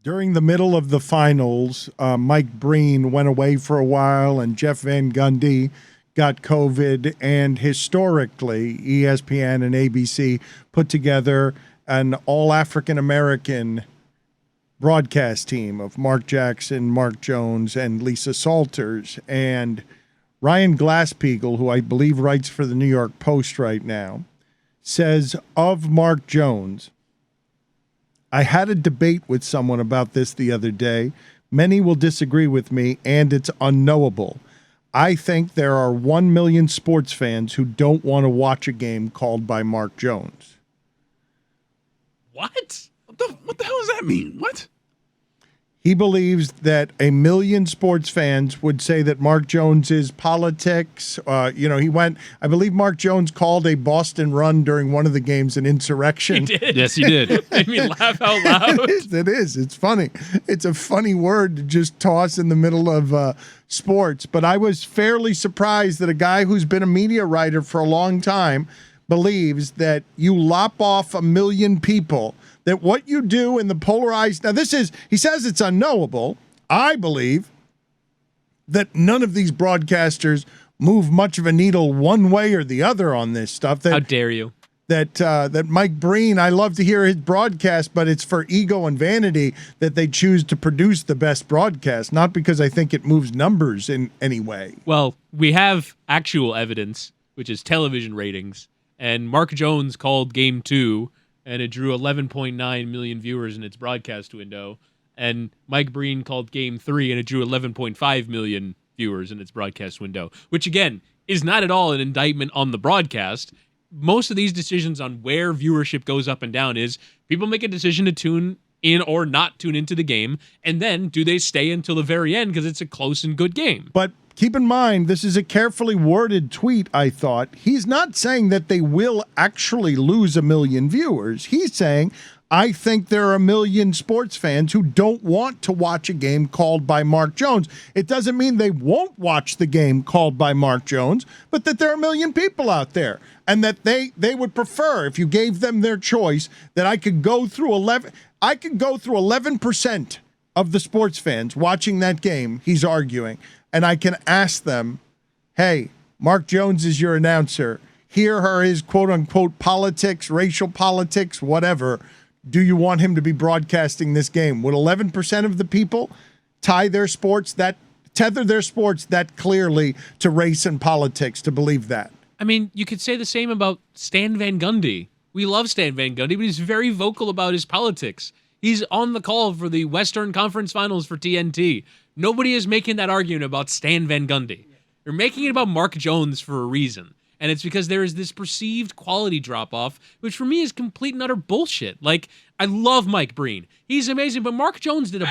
During the middle of the finals, Mike Breen went away for a while, and Jeff Van Gundy got COVID. And historically, ESPN and ABC put together an all-African-American broadcast team of Mark Jackson, Mark Jones, and Lisa Salters. And Ryan Glass-Steagall, who I believe writes for the New York Post right now, says of Mark Jones, I had a debate with someone about this the other day. Many will disagree with me, and it's unknowable. I think there are 1 million sports fans who don't want to watch a game called by Mark Jones. What? What the hell does that mean? What? He believes that 1 million sports fans would say that Mark Jones's politics, he went, I believe Mark Jones called a Boston run during one of the games an insurrection. He did. Yes, he did. Made me laugh out loud. It is. It's funny. It's a funny word to just toss in the middle of sports. But I was fairly surprised that a guy who's been a media writer for a long time believes that you lop off 1 million people, that what you do in the polarized, now this is, he says it's unknowable. I believe that none of these broadcasters move much of a needle one way or the other on this stuff. How dare you? That Mike Breen, I love to hear his broadcast, but it's for ego and vanity that they choose to produce the best broadcast, not because I think it moves numbers in any way. Well, we have actual evidence, which is television ratings, and Mark Jones called Game 2, and it drew 11.9 million viewers in its broadcast window. And Mike Breen called Game 3, and it drew 11.5 million viewers in its broadcast window, which, again, is not at all an indictment on the broadcast. Most of these decisions on where viewership goes up and down is people make a decision to tune in or not tune into the game, and then do they stay until the very end because it's a close and good game. But keep in mind, this is a carefully worded tweet, I thought. He's not saying that they will actually lose 1 million viewers. He's saying, I think there are 1 million sports fans who don't want to watch a game called by Mark Jones. It doesn't mean they won't watch the game called by Mark Jones, but that there are 1 million people out there, and that they would prefer, if you gave them their choice, that I could go through 11% of the sports fans watching that game, he's arguing, and I can ask them, hey, Mark Jones is your announcer. Here are his quote-unquote politics, racial politics, whatever. Do you want him to be broadcasting this game? Would 11% of the people tether their sports that clearly to race and politics to believe that? I mean, you could say the same about Stan Van Gundy. We love Stan Van Gundy, but he's very vocal about his politics. He's on the call for the Western Conference Finals for TNT. Nobody is making that argument about Stan Van Gundy. You're making it about Mark Jones for a reason. And it's because there is this perceived quality drop-off, which for me is complete and utter bullshit. Like, I love Mike Breen. He's amazing, but Mark Jones did a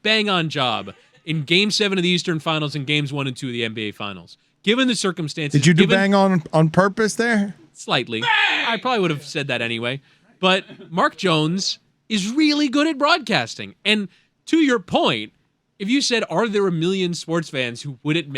bang-on job in Game 7 of the Eastern Finals and Games 1 and 2 of the NBA Finals. Given the circumstances... Did you do bang on purpose there? Slightly. I probably would have said that anyway. But Mark Jones is really good at broadcasting. And to your point, if you said, are there 1 million sports fans who wouldn't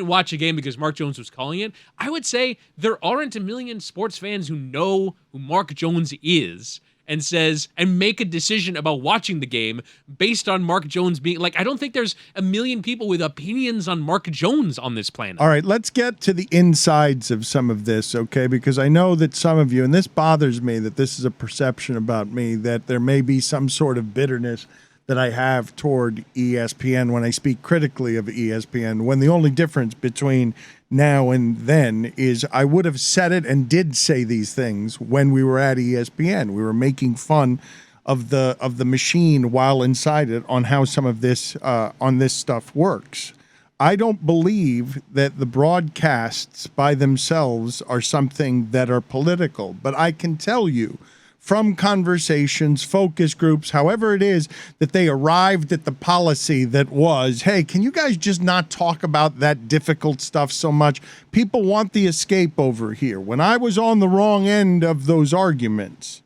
watch a game because Mark Jones was calling it, I would say there aren't 1 million sports fans who know who Mark Jones is and make a decision about watching the game based on Mark Jones being like, I don't think there's 1 million people with opinions on Mark Jones on this planet. All right, let's get to the insides of some of this, okay? Because I know that some of you, and this bothers me, that this is a perception about me, that there may be some sort of bitterness that I have toward ESPN when I speak critically of ESPN, when the only difference between now and then is I would have said it and did say these things when we were at ESPN. We were making fun of the machine while inside it on how some of this on this stuff works. I don't believe that the broadcasts by themselves are something that are political, but I can tell you from conversations, focus groups, however it is that they arrived at the policy that was, hey, can you guys just not talk about that difficult stuff so much? People want the escape over here. When I was on the wrong end of those arguments,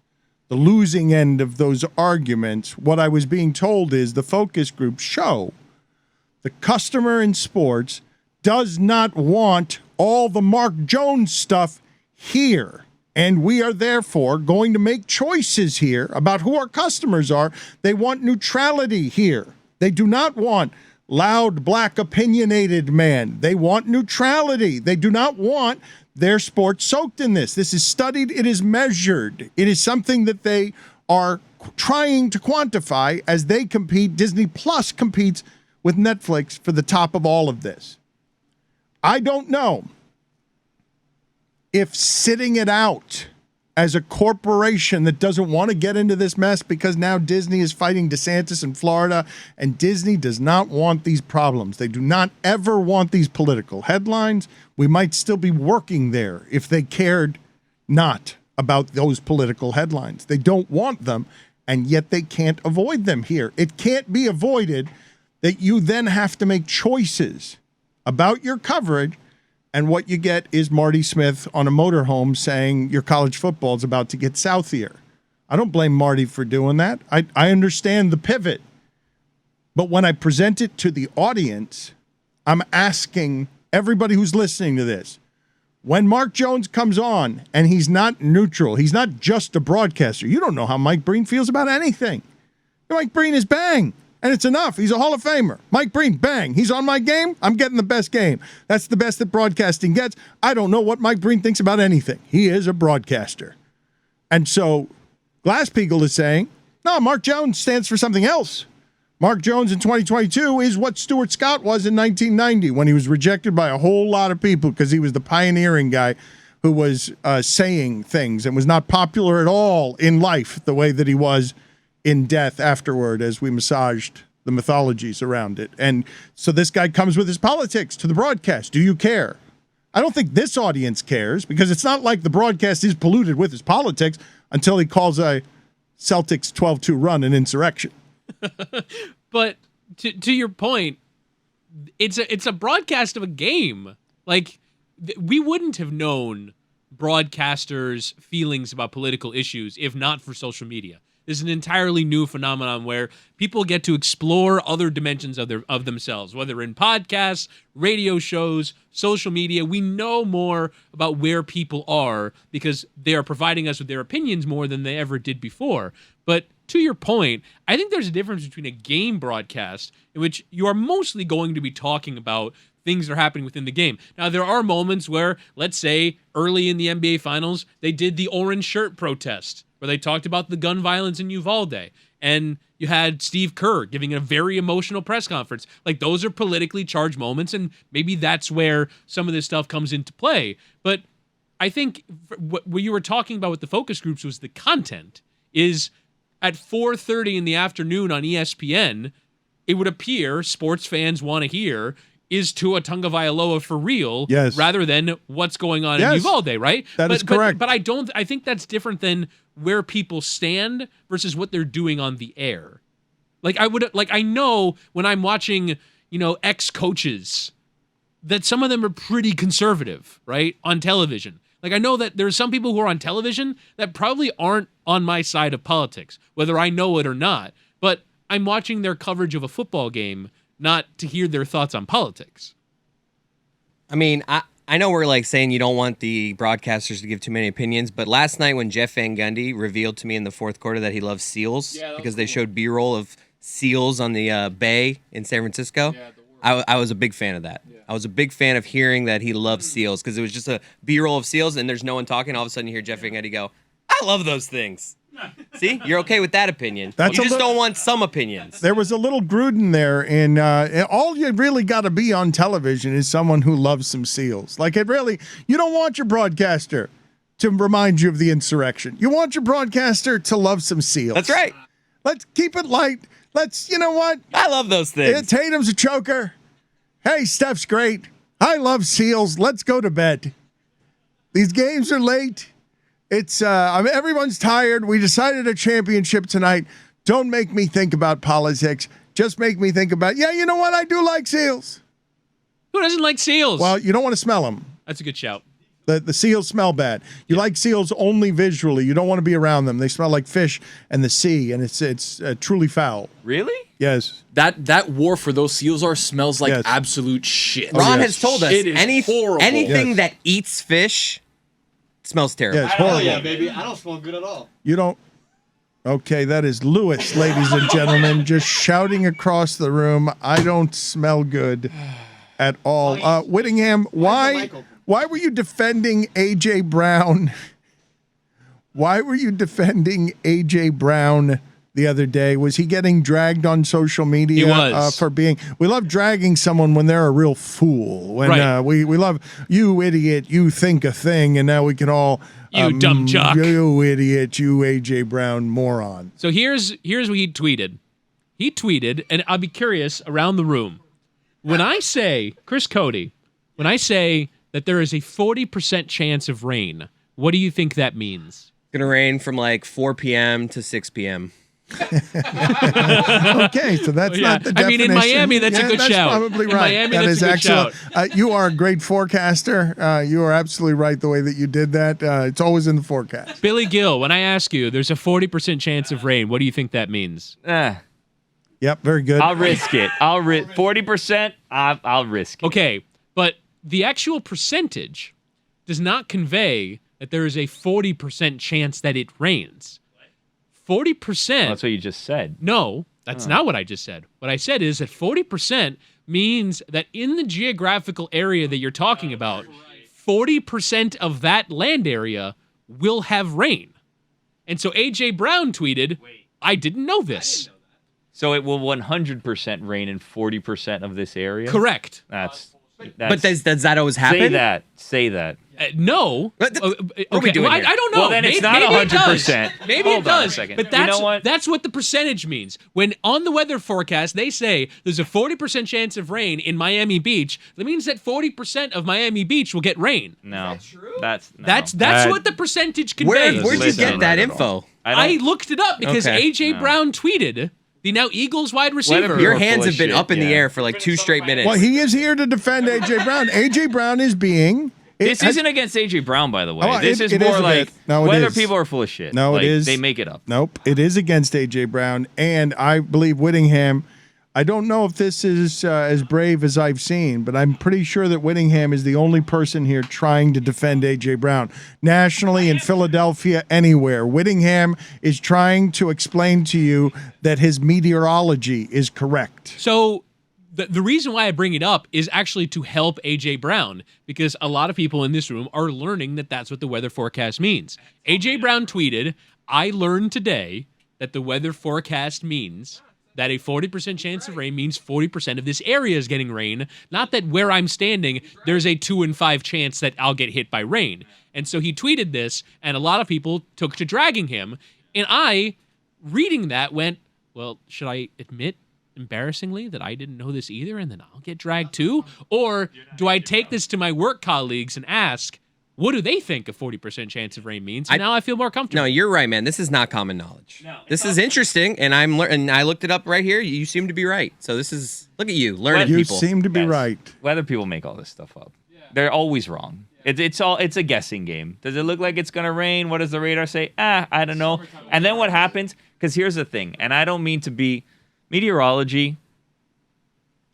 the losing end of those arguments, what I was being told is the focus group show the customer in sports does not want all the Mark Jones stuff here. And we are therefore going to make choices here about who our customers are. They want neutrality here. They do not want loud, black, opinionated man. They want neutrality. They do not want their sports soaked in this. This is studied. It is measured. It is something that they are trying to quantify as they compete. Disney Plus competes with Netflix for the top of all of this. I don't know if sitting it out as a corporation that doesn't want to get into this mess because now Disney is fighting DeSantis in Florida, and Disney does not want these problems. They do not ever want these political headlines. We might still be working there if they cared not about those political headlines. They don't want them, and yet they can't avoid them here. It can't be avoided that you then have to make choices about your coverage. And what you get is Marty Smith on a motorhome saying your college football is about to get southier. I don't blame Marty for doing that. I understand the pivot. But when I present it to the audience, I'm asking everybody who's listening to this, when Mark Jones comes on and he's not neutral, he's not just a broadcaster. You don't know how Mike Breen feels about anything. Mike Breen is bang. And it's enough. He's a Hall of Famer. Mike Breen, bang. He's on my game. I'm getting the best game. That's the best that broadcasting gets. I don't know what Mike Breen thinks about anything. He is a broadcaster. And so Glass-Steagall is saying, no, Mark Jones stands for something else. Mark Jones in 2022 is what Stuart Scott was in 1990 when he was rejected by a whole lot of people because he was the pioneering guy who was saying things and was not popular at all in life the way that he was in death afterward as we massaged the mythologies around it. And so this guy comes with his politics to the broadcast. Do you care? I don't think this audience cares because it's not like the broadcast is polluted with his politics until he calls a Celtics 12-2 run an insurrection. But to your point, it's a broadcast of a game. Like, we wouldn't have known broadcasters' feelings about political issues if not for social media. This is an entirely new phenomenon where people get to explore other dimensions of themselves, whether in podcasts, radio shows, social media. We know more about where people are because they are providing us with their opinions more than they ever did before. But to your point, I think there's a difference between a game broadcast in which you are mostly going to be talking about things that are happening within the game. Now, there are moments where, let's say, early in the NBA Finals, they did the orange shirt protest, where they talked about the gun violence in Uvalde. And you had Steve Kerr giving a very emotional press conference. Like, those are politically charged moments, and maybe that's where some of this stuff comes into play. But I think what you were talking about with the focus groups was the content. Is at 4:30 in the afternoon on ESPN, it would appear sports fans want to hear, is Tua Tagovailoa for real? Yes. Rather than what's going on in Uvalde, right? That is correct. But I think that's different than where people stand versus what they're doing on the air. I know when I'm watching, ex-coaches that some of them are pretty conservative, right? On television. Like, I know that there's some people who are on television that probably aren't on my side of politics, whether I know it or not. But I'm watching their coverage of a football game, not to hear their thoughts on politics. I mean, I know we're saying you don't want the broadcasters to give too many opinions, but last night when Jeff Van Gundy revealed to me in the fourth quarter that he loves seals because they showed B-roll of seals on the bay in San Francisco, I was a big fan of that. Yeah. I was a big fan of hearing that he loves seals because it was just a B-roll of seals and there's no one talking. All of a sudden you hear Jeff Van Gundy go, I love those things. See, you're okay with that opinion. You just don't want some opinions. There was a little Gruden there, and all you really got to be on television is someone who loves some seals. You don't want your broadcaster to remind you of the insurrection. You want your broadcaster to love some seals. That's right. Let's keep it light. You know what? I love those things. Tatum's a choker. Hey, Steph's great. I love seals. Let's go to bed. These games are late. It's everyone's tired. We decided a championship tonight. Don't make me think about politics. Just make me think about, you know what? I do like seals. Who doesn't like seals? Well, you don't want to smell them. That's a good shout. The seals smell bad. You like seals only visually. You don't want to be around them. They smell like fish and the sea, and it's truly foul. Really? Yes. That wharf where those seals are smells like absolute shit. Ron has told us it is horrible. anything that eats fish smells terrible. Yeah, it's Oh horrible. yeah, baby. I don't smell good at all. You don't. Okay, that is Lewis, ladies and gentlemen, just shouting across the room. I don't smell good at all. Whittingham, why were you defending AJ Brown? Why were you defending AJ Brown the other day? Was he getting dragged on social media? He was. For being. We love dragging someone when they're a real fool. When Right. we love you idiot. You think a thing, and now we can all. You dumb jock. You idiot. You AJ Brown moron. So here's what he tweeted. He tweeted, and I'll be curious around the room. When I say, Chris Cody, when I say that there is a 40% chance of rain, what do you think that means? It's going to rain from like 4 p.m. to 6 p.m. Okay, so that's Yeah. not the definition. I mean, in Miami, that's a good that's shout. Probably In right. Miami, That that's is a good excellent. You are a great forecaster. You are absolutely right the way that you did that. It's always in the forecast. Billy Gill, when I ask you, there's a 40% chance of rain, what do you think that means? Yep, very good. I'll risk it. 40%. I'll risk it. Okay, but the actual percentage does not convey that there is a 40% chance that it rains. 40%. That's what you just said. No, that's not what I just said. What I said is that 40% means that in the geographical area that you're talking about, 40% of that land area will have rain. And so AJ Brown tweeted, I didn't know this. So it will 100% rain in 40% of this area? Correct. That's But does that always happen? Say that. No. What are we Okay, doing well, here? I don't know. Well, then it's not maybe it does. 100%. Maybe Hold it on a does. second. But You that's know what? that's what the percentage means. When on the weather forecast they say there's a 40% chance of rain in Miami Beach, that means that 40% of Miami Beach will get rain. No. That's That's what the percentage conveys. Where'd you Listen, get that info? I looked it up because Okay. AJ Brown tweeted, the now Eagles wide receiver. Weather Your Full hands of have been shit, up in the yeah. air for like 2 straight minutes. Well, he is here to defend AJ Brown. AJ Brown is being. This isn't against AJ Brown, by the way. Oh, this it is more a like bit. No, it whether is. people are full of shit. No, Like, it is. They make it up. Nope, it is against AJ Brown, and I believe Whittingham. I don't know if this is as brave as I've seen, but I'm pretty sure that Whittingham is the only person here trying to defend AJ Brown nationally in Philadelphia, anywhere. Whittingham is trying to explain to you that his meteorology is correct. So the reason why I bring it up is actually to help AJ Brown, because a lot of people in this room are learning that that's what the weather forecast means. AJ Brown tweeted, I learned today that the weather forecast means that a 40% chance of rain means 40% of this area is getting rain, not that where I'm standing, there's a 2 in 5 chance that I'll get hit by rain. And so he tweeted this, and a lot of people took to dragging him. And I, reading that, went, well, should I admit embarrassingly that I didn't know this either and then I'll get dragged too? Or do I take this to my work colleagues and ask, what do they think a 40% chance of rain means? And now I feel more comfortable. No, you're right, man. This is not common knowledge. This is interesting, and and I looked it up right here. You seem to be right. So this is, look at you, learning You people. seem to be Yes. right. Weather people make all this stuff up. They're always wrong. It's a guessing game. Does it look like it's gonna rain? What does the radar say? I don't know. And then what happens? Because here's the thing, and I don't mean to be, meteorology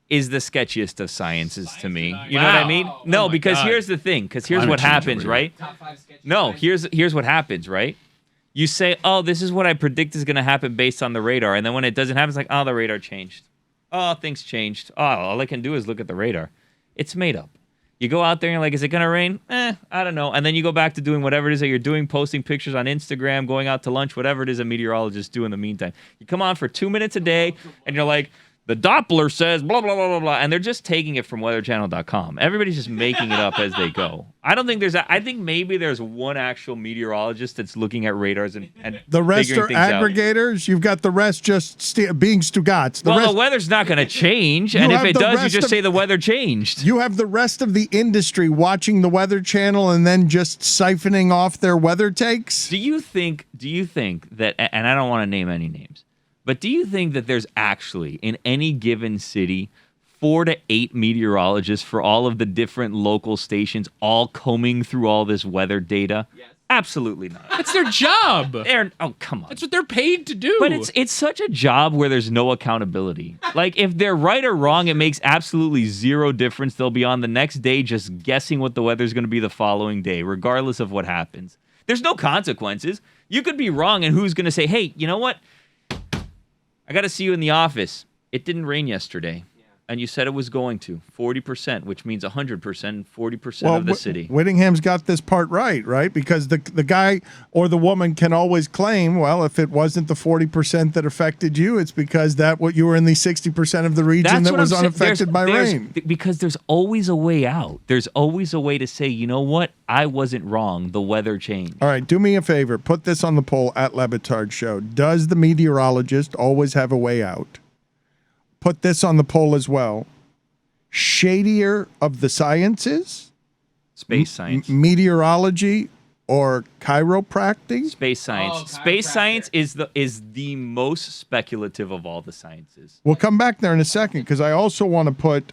is the sketchiest of sciences to me. You know what I mean? No, because here's the thing. Because here's what happens, right? No, here's what happens, right? You say, oh, this is what I predict is gonna happen based on the radar, and then when it doesn't happen, it's like, oh, the radar changed. Oh, things changed. Oh, all I can do is look at the radar. It's made up. You go out there and you're like, is it going to rain? I don't know. And then you go back to doing whatever it is that you're doing, posting pictures on Instagram, going out to lunch, whatever it is a meteorologist do in the meantime. You come on for 2 minutes a day and you're like, the Doppler says blah, blah, blah, blah, blah. And they're just taking it from weatherchannel.com. Everybody's just making it up as they go. I don't think I think maybe there's one actual meteorologist that's looking at radars and The rest figuring are things out. aggregators. You've got the rest just being Stugotz. The weather's not going to change. And if have it the does, you rest just of- say the weather changed. You have the rest of the industry watching the Weather Channel and then just siphoning off their weather takes. Do you think that, and I don't want to name any names, but do you think that there's actually in any given city 4 to 8 meteorologists for all of the different local stations all combing through all this weather data? Absolutely not. That's their job. Oh, come on. That's what they're paid to do. But it's such a job where there's no accountability. Like, if they're right or wrong, it makes absolutely zero difference. They'll be on the next day just guessing what the weather's going to be the following day, regardless of what happens. There's no consequences. You could be wrong, and who's going to say, hey, you know what? I got to see you in the office. It didn't rain yesterday. And you said it was going to 40%, which means 100%, 40% of the city. Whittingham's got this part right? Because the guy or the woman can always claim, well, if it wasn't the 40% that affected you, it's because you were in the 60% of the region that was unaffected by rain. Because there's always a way out. There's always a way to say, you know what? I wasn't wrong. The weather changed. All right, do me a favor. Put this on the poll at Le Batard Show. Does the meteorologist always have a way out? Put this on the poll as well. Shadier of the sciences? Space science. Meteorology or chiropractic? Space science. Space science is the most speculative of all the sciences. We'll come back there in a second because I also want to put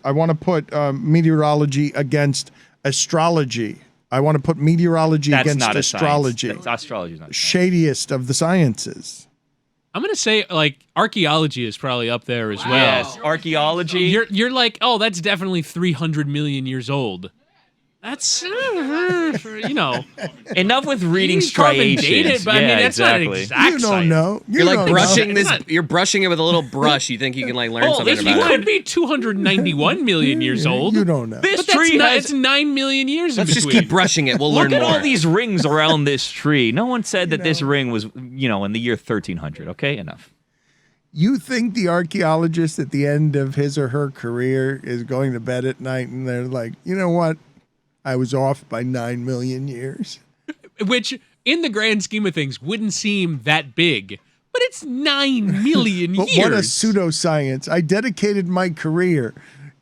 meteorology against astrology. I want to put meteorology That's against not astrology. Astrology is not a science. Shadiest of the sciences. I'm gonna say archaeology is probably up there as well. Yes, archaeology. You're like, oh, that's definitely 300 million years old. That's enough with reading striations. Dated, but I mean that's not exact. You don't know. You're like brushing this. You're brushing it with a little brush. You think you can learn something about it. It could be 291 million years old. You don't know. This tree it's 9 million years. Let's just keep brushing it. We'll learn more. Look at all these rings around this tree. No one said that this ring was, in the year 1300. Okay, enough. You think the archaeologist at the end of his or her career is going to bed at night and they're like, you know what? I was off by 9 million years. Which, in the grand scheme of things, wouldn't seem that big. But it's 9 million years. What a pseudoscience. I dedicated my career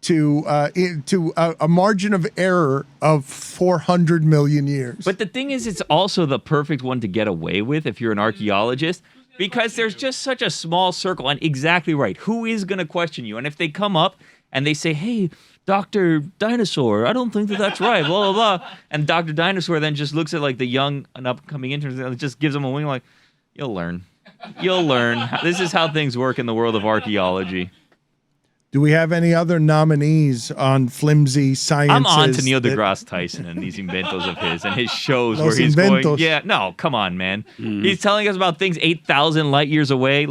to a margin of error of 400 million years. But the thing is, it's also the perfect one to get away with if you're an archaeologist, because there's just such a small circle. And exactly right. Who is going to question you? And if they come up and they say, hey, Dr. Dinosaur, I don't think that's right, blah, blah, blah. And Dr. Dinosaur then just looks at the young and upcoming interns and just gives them a wing like, you'll learn. You'll learn. This is how things work in the world of archaeology. Do we have any other nominees on flimsy sciences? I'm on to Neil deGrasse Tyson and these inventos of his and his shows where he's going, no, come on, man. He's telling us about things 8,000 light years away,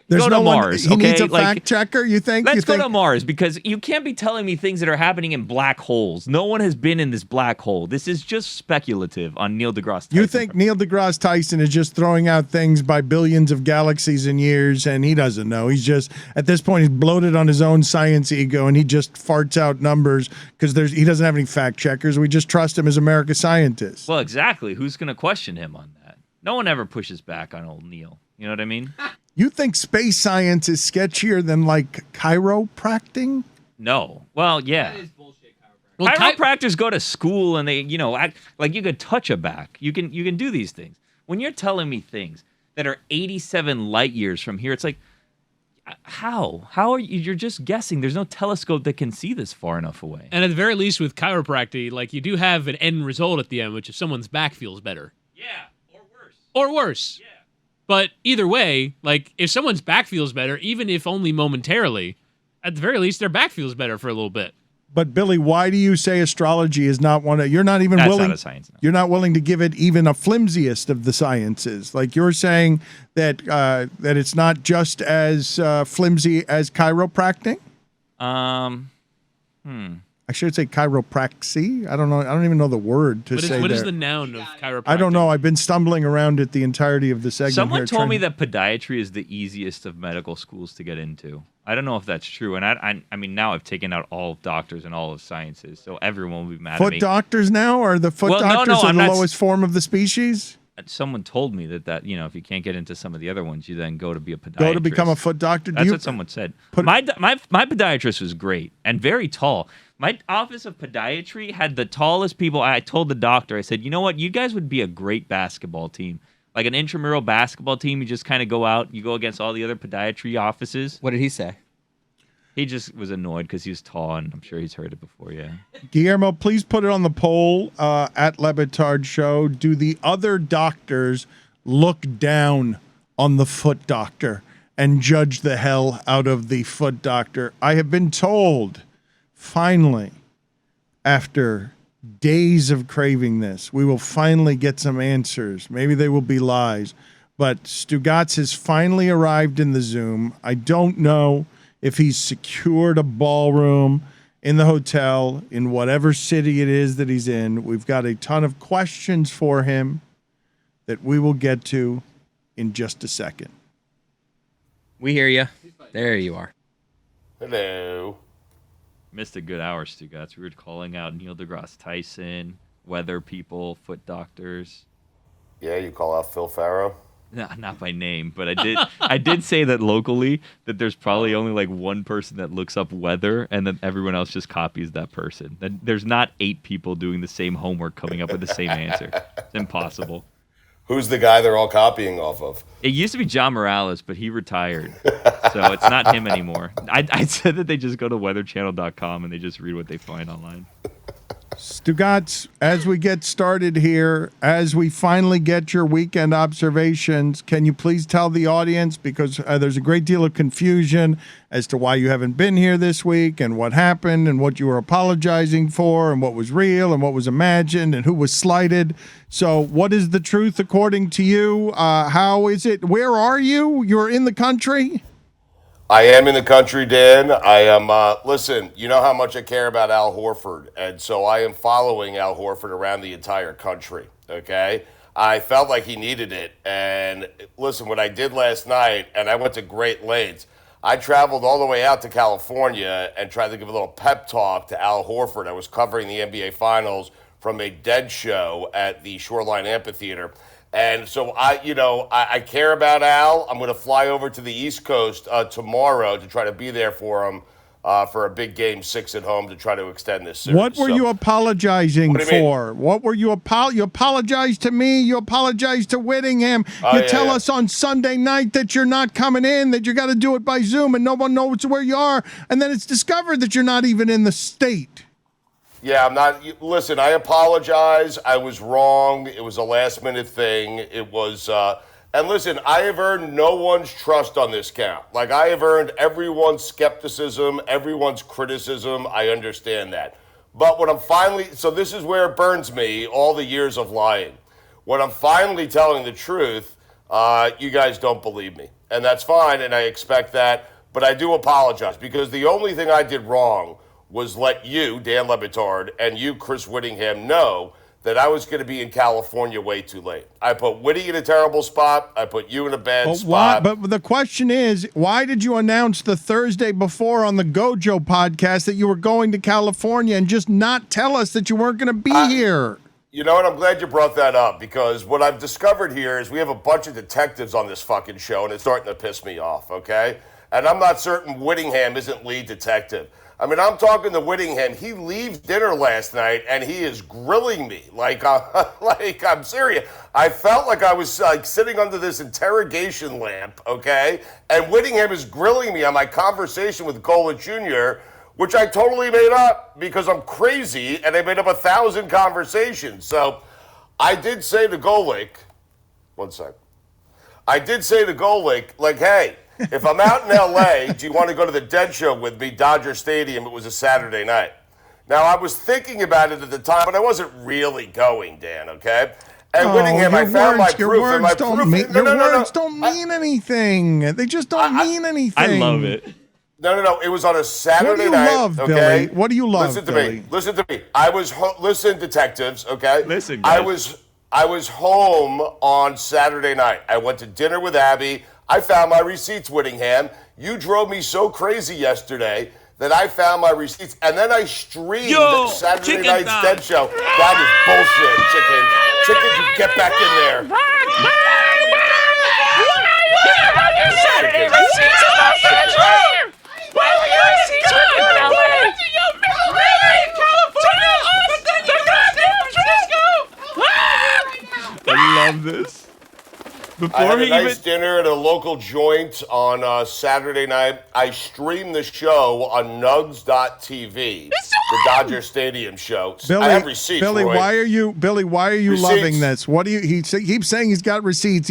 There's go to Mars. He okay? needs a fact checker, you think? Let's go to Mars, because you can't be telling me things that are happening in black holes. No one has been in this black hole. This is just speculative on Neil deGrasse Tyson. You think Neil deGrasse Tyson is just throwing out things by billions of galaxies and years, and he doesn't know. He's just, at this point, he's bloated on his own science ego, and he just farts out numbers because he doesn't have any fact checkers. We just trust him as America's scientist. Well, exactly. Who's going to question him on that? No one ever pushes back on old Neil. You know what I mean? You think space science is sketchier than chiropractic? No. Well, yeah. That is bullshit, chiropractic. Well, chiropractors go to school and they, act like you could touch a back. You can do these things. When you're telling me things that are 87 light years from here, it's like, how? How are you? You're just guessing. There's no telescope that can see this far enough away. And at the very least with chiropractic, you do have an end result at the end, which is someone's back feels better. Yeah, or worse. Or worse. Yeah. But either way, if someone's back feels better, even if only momentarily, at the very least, their back feels better for a little bit. But Billy, why do you say astrology is not one of? You're not even That's willing. not a science. No. You're not willing to give it even a flimsiest of the sciences. You're saying that that it's not just as flimsy as chiropractic. I should say chiropraxy. I don't know. I don't even know the word to say. What there. is the noun of chiropractic? I don't know. I've been stumbling around it the entirety of the segment. Someone told me that podiatry is the easiest of medical schools to get into. I don't know if that's true. And I mean, now I've taken out all of doctors and all of sciences, so everyone will be mad at me. Foot doctors now? Are the foot doctors are the lowest form of the species? Someone told me that if you can't get into some of the other ones, you then go to be a podiatrist. Go to become a foot doctor? That's what someone said. My podiatrist was great and very tall. My office of podiatry had the tallest people. I told the doctor, I said, you know what? You guys would be a great basketball team. Like an intramural basketball team. You just kind of go out. You go against all the other podiatry offices. What did he say? He just was annoyed because he was tall, and I'm sure he's heard it before. Yeah. Guillermo, please put it on the poll at Le Batard Show. Do the other doctors look down on the foot doctor and judge the hell out of the foot doctor? I have been told, finally, after days of craving this, we will finally get some answers. Maybe they will be lies. But Stugotz has finally arrived in the Zoom. I don't know if he's secured a ballroom in the hotel in whatever city it is that he's in. We've got a ton of questions for him that we will get to in just a second. We hear you. There you are. Hello. Missed a good hour, Stugotz. We were calling out Neil deGrasse Tyson, weather people, foot doctors. Yeah, you call out Phil Farrow? No, not by name, but I did say that locally that there's probably only like one person that looks up weather and then everyone else just copies that person. There's not 8 people doing the same homework coming up with the same answer. It's impossible. Who's the guy they're all copying off of? It used to be John Morales, but he retired. So it's not him anymore. I said that they just go to weatherchannel.com and they just read what they find online. Stugotz, as we get started here, as we finally get your weekend observations, can you please tell the audience, because there's a great deal of confusion as to why you haven't been here this week and what happened and what you were apologizing for and what was real and what was imagined and who was slighted. So what is the truth according to you? How is it? Where are you? You're in the country? I am in the country, Dan. I am, listen, you know how much I care about Al Horford, and so I am following Al Horford around the entire country, okay? I felt like he needed it, and listen, what I did last night, and I went to great lengths, I traveled all the way out to California and tried to give a little pep talk to Al Horford. I was covering the NBA Finals from a dead show at the Shoreline Amphitheater. And so I care about Al. I'm going to fly over to the East Coast tomorrow to try to be there for him for a big Game 6 at home to try to extend this series. What were you apologizing for? What were you you apologized to me? You apologized to Whittingham. You tell us on Sunday night that you're not coming in, that you got to do it by Zoom, and no one knows where you are. And then it's discovered that you're not even in the state. Yeah, I'm not. Listen, I apologize. I was wrong. It was a last-minute thing. It was, and listen, I have earned no one's trust on this count. Like, I have earned everyone's skepticism, everyone's criticism. I understand that. But when I'm finally, so this is where it burns me, all the years of lying. When I'm finally telling the truth, you guys don't believe me. And that's fine, and I expect that. But I do apologize, because the only thing I did wrong was let you, Dan Le Batard, and you, Chris Whittingham, know that I was going to be in California way too late. I put Whitty in a terrible spot. I put you in a bad spot. But the question is, why did you announce the Thursday before on the Gojo podcast that you were going to California and just not tell us that you weren't going to be here? You know what? I'm glad you brought that up, because what I've discovered here is we have a bunch of detectives on this fucking show, and it's starting to piss me off, okay? And I'm not certain Whittingham isn't lead detective. I mean, I'm talking to Whittingham. He leaves dinner last night, and he is grilling me. Like I'm serious. I felt like I was like sitting under this interrogation lamp, okay? And Whittingham is grilling me on my conversation with Gola Jr., which I totally made up because I'm crazy, and I made up 1,000 conversations. So I did say to Golick, one sec. I did say to Golick, like, hey, if I'm out in L.A., do you want to go to the Dead Show with me, Dodger Stadium? It was a Saturday night. Now, I was thinking about it at the time, but I wasn't really going, Dan, okay? And Whittingham, I found my proof. Your words don't mean anything. They just don't mean anything. I love it. No. It was on a Saturday night. Love, okay? Billy? What do you love, Listen to Billy? me. Listen to me. Listen, detectives, okay? Listen, guys. I was home on Saturday night. I went to dinner with Abby. I found my receipts, Whittingham. You drove me so crazy yesterday that I found my receipts, and then I streamed Saturday night's Dead Show. That is bullshit, chicken. Chicken, you get back in there. Saturday receipts about Dead Show? Why were your receipts with you in LA? I love this. I had a nice dinner at a local joint on Saturday night. I streamed the show on Nugs.tv, the Dodger Stadium show. Billy, I have receipts. Billy, Roy. why are you Receipts. loving this? What do you? He keeps saying he's got receipts.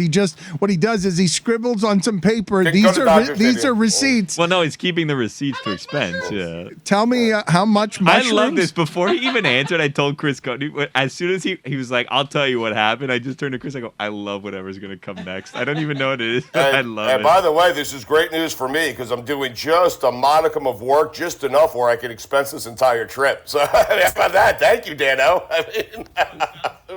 What he does is he scribbles on some paper. Didn't go to Dodger These Stadium. are receipts. Well, no, he's keeping the receipts to expense. Yeah. Tell me how much mushrooms. I love this. Before he even answered, I told Chris Cody. As soon as he was like, "I'll tell you what happened," I just turned to Chris. I go, "I love whatever's gonna come next. I don't even know what it is. But I love it." And by the way, this is great news for me because I'm doing just a modicum of work, just enough where I can expense this entire trip. So how about that? Thank you, Dano.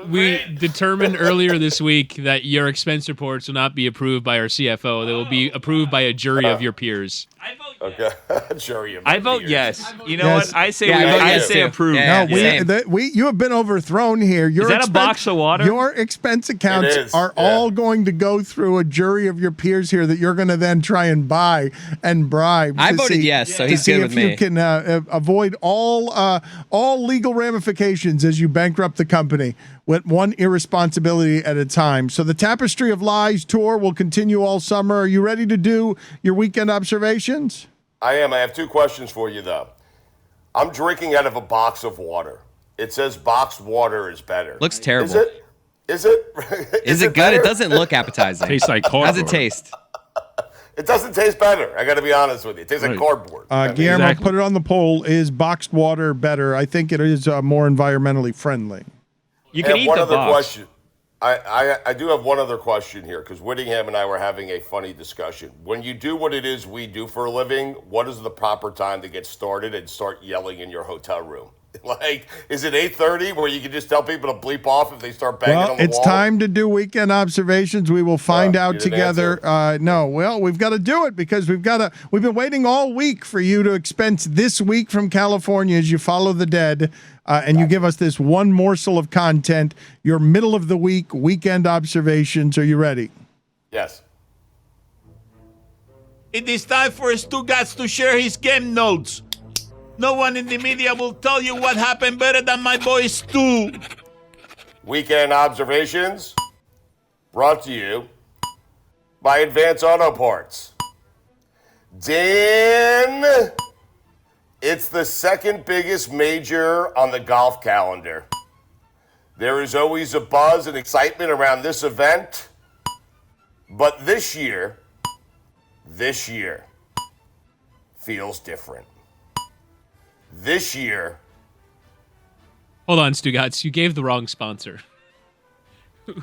We determined earlier this week that your expense reports will not be approved by our CFO. They will be approved by a jury of your peers. Okay, jury of I vote peers. yes. You know Yes. what? I say Yeah, I vote I yes, say too. approve. Yeah, You have been overthrown here. Is that a box of water? Your expense accounts It is, are yeah. all going to go through a jury of your peers here that you're going to then try and buy and bribe. I to voted see- yes, so to he's see good if with me. you can avoid all legal ramifications as you bankrupt the company with one irresponsibility at a time. So the Tapestry of Lies tour will continue all summer. Are you ready to do your weekend observations? I am. I have two questions for you, though. I'm drinking out of a box of water. It says boxed water is better. Looks terrible. Is it? Is it? Is it good? better? It doesn't look appetizing. Tastes like How's it cardboard. taste? It doesn't taste better. I got to be honest with you. It tastes like cardboard. Guillermo, Exactly. put it on the poll. Is boxed water better? I think it is more environmentally friendly. You I can have eat one the other box. question. I do have one other question here because Whittingham and I were having a funny discussion. When you do what it is we do for a living, what is the proper time to get started and start yelling in your hotel room? Like, is it 8:30 where you can just tell people to bleep off if they start banging Well, on the it's wall? time to do weekend observations. We will find out you didn't together. No, well, we've got to do it because we've been waiting all week for you to expense this week from California as you follow the dead, and you give us this one morsel of content. Your middle of the week weekend observations. Are you ready? Yes. It is time for Stugotz to share his game notes. No one in the media will tell you what happened better than my boy Stu. Weekend observations brought to you by Advance Auto Parts. Dan, it's the second biggest major on the golf calendar. There is always a buzz and excitement around this event, but this year feels different. This year. Hold on, Stugotz. You gave the wrong sponsor.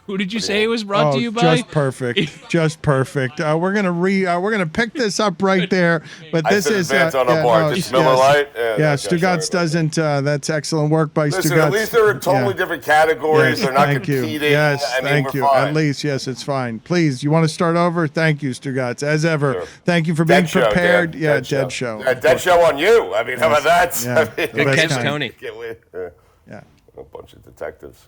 Who did you say it was brought to you by? Just perfect. Just perfect. We're gonna pick this up right there. But this said is Advance Auto Parts. It's Miller Lite. Yeah, Stugotz doesn't. That's excellent work by Listen, Stugotz. at least they're in totally different categories. Yes, they're not thank competing. You. Yes, I mean, thank we're you. fine. At least, yes, it's fine. Please, you want to start over? Thank you, Stugotz. As ever, Sure. thank you for being Dead show, prepared. Dan. Yeah, Dead show. Yeah, dead show on you. I mean, how about that? Yeah, I mean, the Good best catch, kind. Tony. Yeah. A bunch of detectives.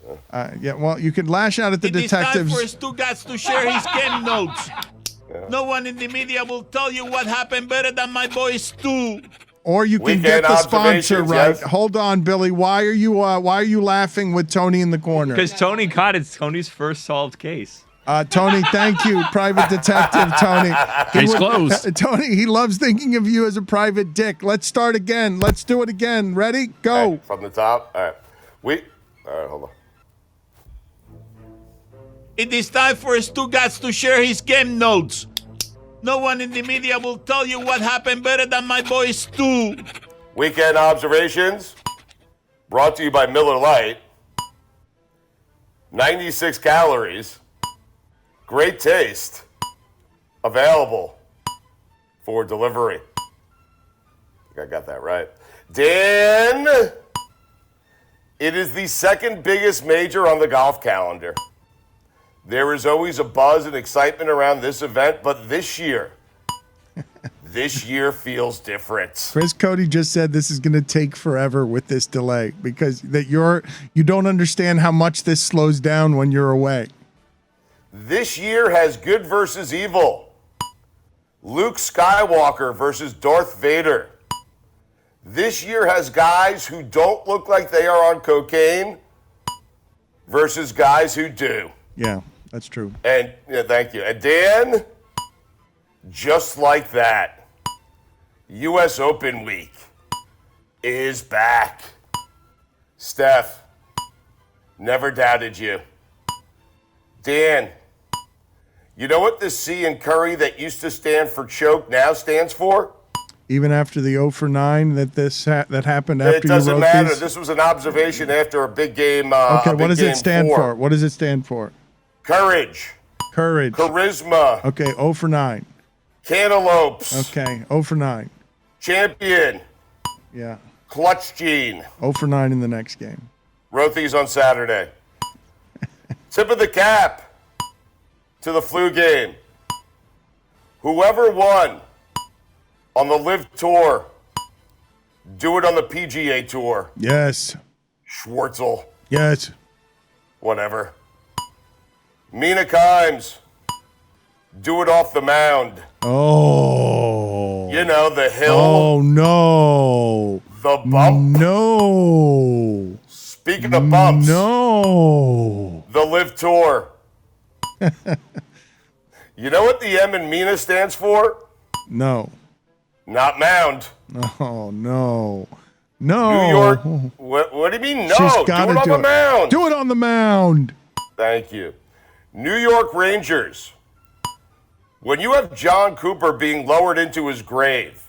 Yeah, well, you can lash out at the It is time detectives. for Stugotz to share his game notes. No one in the media will tell you what happened better than my boy Stu. Or you can Weekend get the sponsor observations, right. yes. Hold on, Billy. Why are you laughing with Tony in the corner? Because Tony caught it. Tony's first solved case. Tony, thank you, private detective Tony. Case closed. Tony, he loves thinking of you as a private dick. Let's start again. Let's do it again. Ready? Go. Okay, from the top. All right. All right, hold on. It is time for Stugotz to share his game notes. No one in the media will tell you what happened better than my boy Stu. Weekend observations brought to you by Miller Lite. 96 calories. Great taste. Available for delivery. I think I got that right. Dan, it is the second biggest major on the golf calendar. There is always a buzz and excitement around this event, but this year feels different. Chris Cody just said this is going to take forever with this delay because you don't understand how much this slows down when you're away. This year has good versus evil. Luke Skywalker versus Darth Vader. This year has guys who don't look like they are on cocaine versus guys who do. Yeah. That's true. And thank you. And Dan, just like that, U.S. Open week is back. Steph, never doubted you. Dan, you know what the C in Curry that used to stand for choke now stands for? Even after the 0 for 9 that that happened after you wrote these? It doesn't matter. This was an observation after a big game. Okay, what does it stand for? What does it stand for? Courage. Courage. Charisma. Okay, 0 for 9. Cantaloupes. Okay, 0 for 9. Champion. Yeah. Clutch gene. 0 for 9 in the next game. Wrote these on Saturday. Tip of the cap to the flu game. Whoever won on the Live Tour, do it on the PGA Tour. Yes. Schwartzel. Yes. Whatever. Mina Kimes, do it off the mound. Oh. You know, the hill. Oh, no. The bump. No. Speaking of bumps. No. The Live Tour. You know what the M in Mina stands for? No. Not mound. Oh, no. No. New York. What do you mean no? She's Do gotta it on the mound. Do it on the mound. Thank you. New York Rangers. When you have John Cooper being lowered into his grave,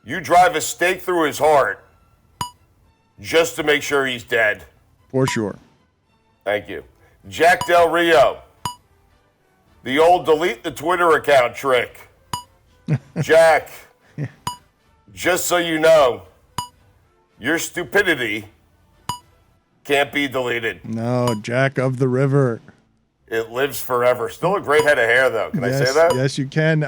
you drive a stake through his heart just to make sure he's dead. For sure. Thank you. Jack Del Rio. The old delete the Twitter account trick. Jack, just so you know, your stupidity can't be deleted. No, Jack of the River. It lives forever. Still a great head of hair, though. Can I say that? Yes, you can.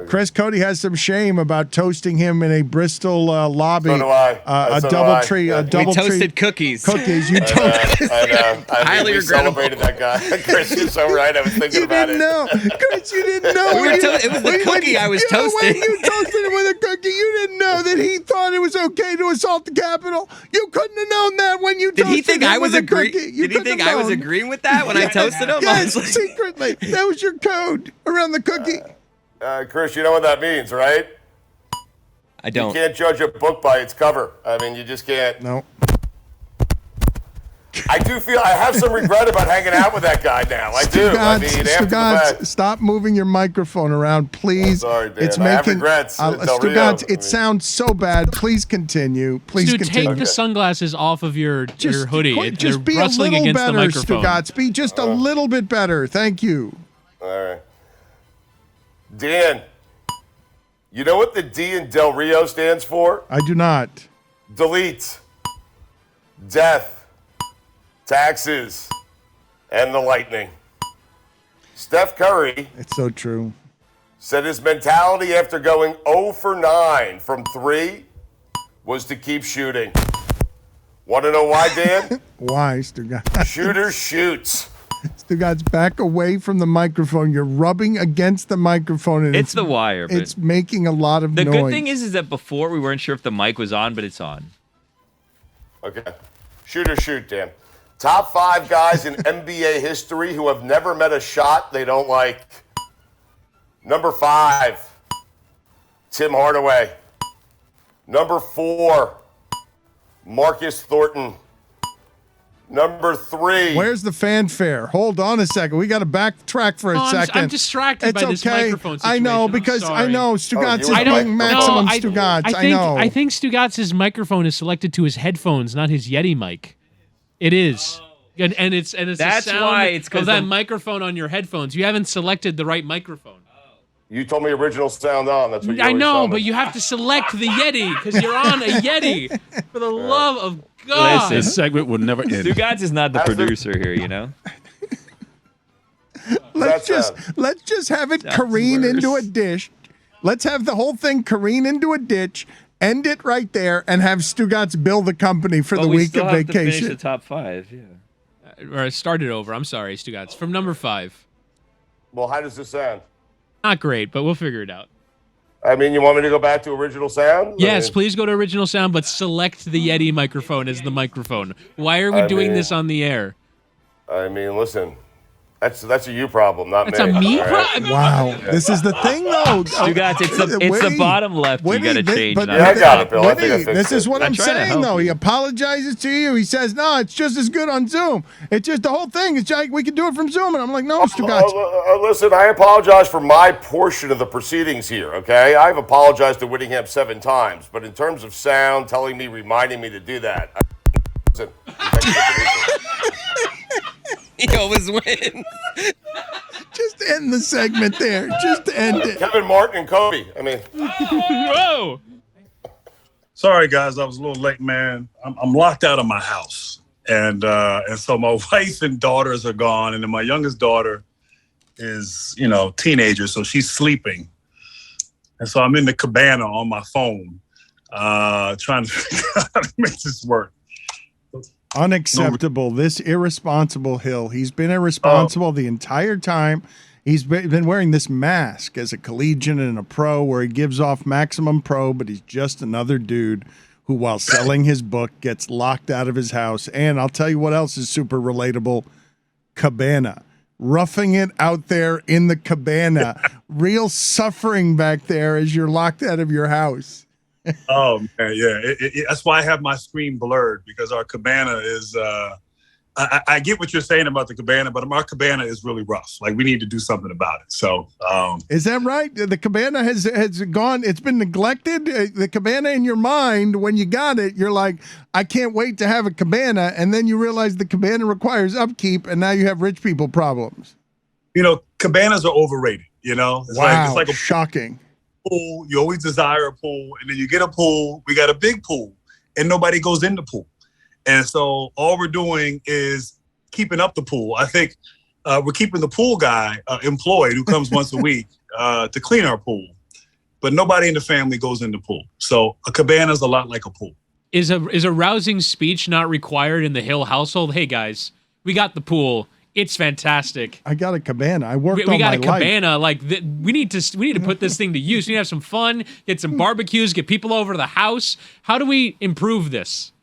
Chris Cody has some shame about toasting him in a Bristol lobby. So do I. A So do double I. tree. Yeah. A double We toasted tree. cookies. Cookies. You toasted. I know. Highly we regrettable. celebrated that guy. Chris, you're so right. I was thinking You about didn't it. know. Chris, you didn't know. We were when you- it was the when- cookie I was you know, toasting. When you toasted him with a cookie, you didn't know that he thought it was okay to assault the Capitol. You couldn't have known that when you Did toasted he think him I was with a agreeing? cookie. You Did he couldn't think have I was known. agreeing with that when I toasted him? I Yes, was like, secretly. That was your code around the cookie. Chris, you know what that means, right? I You don't. can't judge a book by its cover. I mean, you just can't. No. I do feel I have some regret about hanging out with that guy now. I do. I mean, after the fact. Stop moving your microphone around, please. Sorry, Dan. It's I have making regrets. Del Rio. Stugotz, I mean- it sounds so bad. Please continue. Please Dude, continue. take the sunglasses off of your hoodie. Just They're be a rustling little against the better, microphone. Stugotz. Be just a little bit better. Thank you. All right. Dan, you know what the D in Del Rio stands for? I do not. Delete, death, taxes, and the lightning. Steph Curry It's so true. said his mentality after going 0 for 9 from 3 was to keep shooting. Want to know why, Dan? Why, Stugotz? Shooter shoots. Stugotz, back away from the microphone. You're rubbing against the microphone, and It's the wire. But It's making a lot of the noise. good thing is that before we weren't sure if the mic was on, but it's on. Okay. Shooter shoot, Dan. Top 5 guys in NBA history who have never met a shot they don't like. Number 5, Tim Hardaway. Number 4, Marcus Thornton. Number 3. Where's the fanfare? Hold on a second. We got to backtrack for a second. I'm distracted It's by this okay. microphone I know, situation. I'm because I sorry. know Stugotz is you were doing microphone. maximum I Stugotz. I think know. I think Stugotz's microphone is selected to his headphones, not his Yeti mic. It is. And it's That's the sound why it's 'cause of that the- microphone on your headphones. You haven't selected the right microphone. You told me original sound on. That's what you I always know, tell me. but you have to select the Yeti because you're on a Yeti. For the love of God. Listen. This segment will never end. Stugotz is not the That's the- producer here, you know? let's That's just have it Sounds careen worse. into a dish. Let's have the whole thing careen into a ditch. End it right there, and have Stugotz bill the company for the we week still of have to finish vacation. the top 5, yeah. Or start it over. I'm sorry, Stugotz. From number 5. Well, how does this sound? Not great, but we'll figure it out. I mean, you want me to go back to original sound? Yes, I mean, please go to original sound, but select the Yeti microphone as the microphone. Why are we I doing mean- this on the air? I mean, listen. That's a you problem, not That's me. a me all right? problem. Wow, this is the thing, though. Stugotz, it's the bottom left you got to change. But not Yeah, I the got top. it, Bill. I think I Woody, fixed this is it. what I'm try to saying, help though. He you. apologizes to you. He says, no, it's just as good on Zoom. It's just the whole thing. It's like, we can do it from Zoom. And I'm like, no, Stugotz. Listen, I apologize for my portion of the proceedings here, okay? I've apologized to Whittingham 7 times, but in terms of sound, reminding me to do that. Listen, He always wins. Just end the segment there. Just end it. Kevin Martin and Kobe. I mean, Whoa. Sorry, guys, I was a little late, man. I'm locked out of my house, and so my wife and daughters are gone, and then my youngest daughter is, teenager, so she's sleeping, and so I'm in the Cabana on my phone, trying to figure out how to make this work. Unacceptable. This irresponsible Hill. He's been irresponsible the entire time. He's been wearing this mask as a collegiate and a pro where he gives off maximum pro, but he's just another dude who, while selling his book, gets locked out of his house. And I'll tell you what else is super relatable. Cabana. Roughing it out there in the Cabana. Real suffering back there as you're locked out of your house. Oh, man, yeah. That's why I have my screen blurred, because our Cabana is, I get what you're saying about the Cabana, but our Cabana is really rough. Like, we need to do something about it. So, is that right? The Cabana has gone, it's been neglected. The Cabana in your mind, when you got it, you're like, I can't wait to have a Cabana. And then you realize the Cabana requires upkeep, and now you have rich people problems. Cabanas are overrated, It's Wow, it's like a shocking. pool. You always desire a pool, and then you get a pool. We got a big pool, and nobody goes in the pool. And so all we're doing is keeping up the pool. I think we're keeping the pool guy employed, who comes once a week to clean our pool. But nobody in the family goes in the pool. So a cabana is a lot like a pool. Is a rousing speech not required in the Hill household? Hey guys, we got the pool. It's fantastic. I got a Cabana. I worked on we got my a Cabana. Like we need to put this thing to use. We need to have some fun, get some barbecues, get people over to the house. How do we improve this?